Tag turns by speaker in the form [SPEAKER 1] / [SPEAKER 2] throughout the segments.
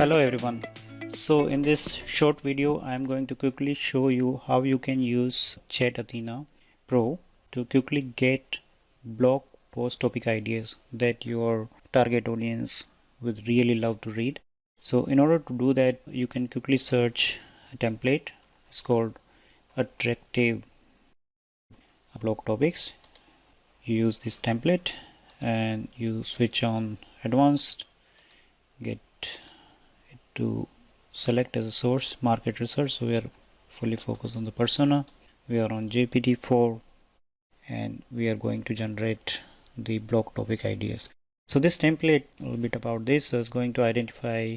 [SPEAKER 1] Hello everyone. So in this short video I am going to quickly show you how you can use ChatAthena Pro to quickly get blog post topic ideas that your target audience would really love to read. So in order to do that, you can quickly search a template. It's called attractive blog topics. You use this template and you switch on advanced, get it to select as a source market research. So we are fully focused on the persona. We are on GPT-4 and we are going to generate the blog topic ideas. So this template, a little bit about this, is going to identify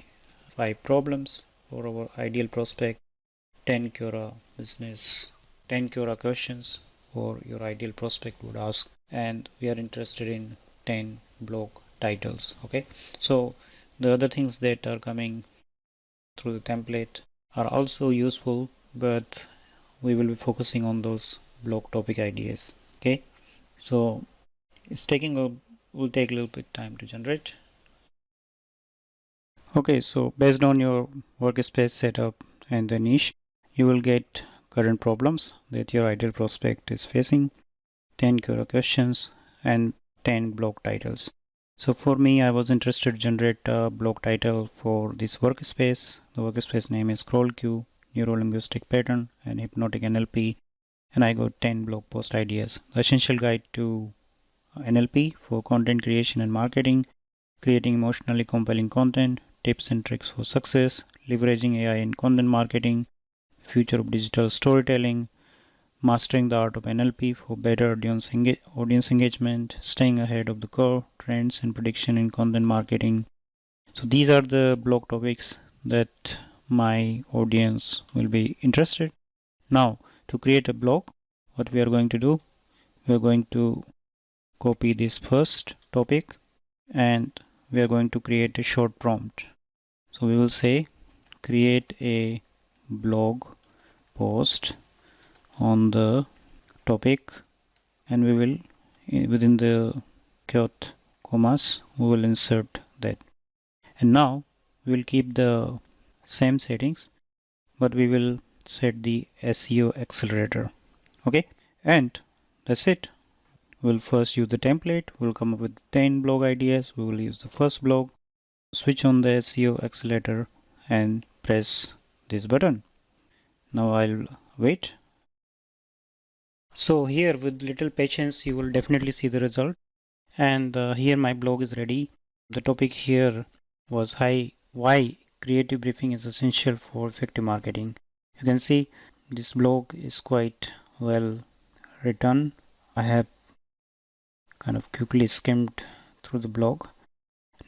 [SPEAKER 1] 5 problems for our ideal prospect, 10 Quora business, 10 Quora questions for your ideal prospect would ask, and we are interested in 10 blog titles. Okay, so the other things that are coming through the template are also useful, but we will be focusing on those blog topic ideas. Okay, so it's will take a little bit time to generate. Okay, so based on your workspace setup and the niche, you will get current problems that your ideal prospect is facing, 10 Quora questions, and 10 blog titles. So for me, I was interested to generate a blog title for this workspace. The workspace name is ScrollQ, Neuro-Linguistic Pattern, and Hypnotic NLP, and I got 10 blog post ideas. The essential guide to NLP for content creation and marketing, creating emotionally compelling content, tips and tricks for success, leveraging AI in content marketing, future of digital storytelling, mastering the art of NLP for better audience engagement, staying ahead of the curve, trends and prediction in content marketing. So these are the blog topics that my audience will be interested. Now, to create a blog, what we are going to do, we are going to copy this first topic and we are going to create a short prompt. So we will say create a blog post on the topic, and we will within the quote commas we will insert that. And now we will keep the same settings, but we will set the SEO accelerator. Okay, and that's it. We'll first use the template. We'll come up with 10 blog ideas. We will use the first blog, switch on the SEO accelerator and press this button. Now I'll wait. So here with little patience you will definitely see the result, and here my blog is ready. The topic here was why creative briefing is essential for effective marketing. You can see this blog is quite well written. I have kind of quickly skimmed through the blog.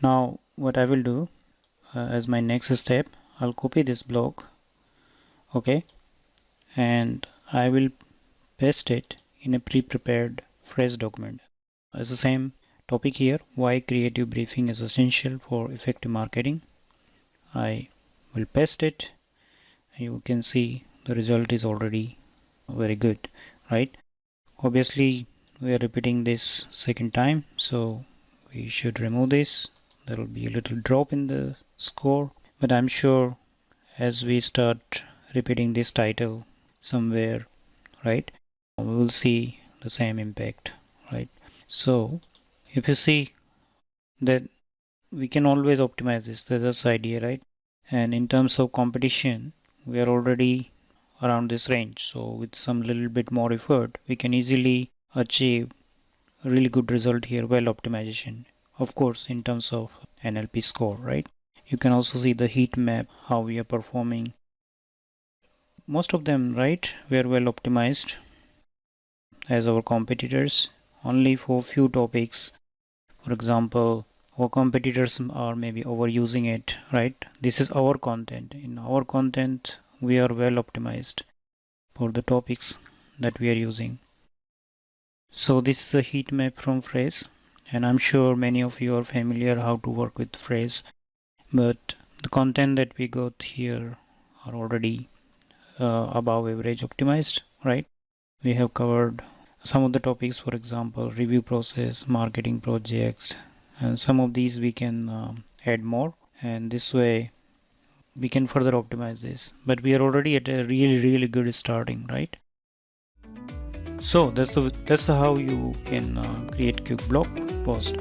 [SPEAKER 1] Now what I will do as my next step, I'll copy this blog, okay, and I will paste it in a pre-prepared phrase document. As the same topic here, why creative briefing is essential for effective marketing. I will paste it. You can see the result is already very good, right? Obviously, we are repeating this second time, so we should remove this. There will be a little drop in the score, but I'm sure as we start repeating this title somewhere, right, we will see the same impact, right? So if you see that we can always optimize this, that's the idea, right? And in terms of competition, we are already around this range. So with some little bit more effort, we can easily achieve a really good result here, well optimization. Of course, in terms of NLP score, right? You can also see the heat map, how we are performing. Most of them, right, were well optimized as our competitors. Only for few topics, for example, our competitors are maybe overusing it, right? This is our content. In our content, we are well optimized for the topics that we are using. So this is a heat map from phrase, and I'm sure many of you are familiar how to work with phrase, but the content that we got here are already above average optimized, right? We have covered some of the topics, for example, review process, marketing projects, and some of these we can add more, and this way we can further optimize this, but we are already at a really good starting, right? So that's how you can create quick blog post.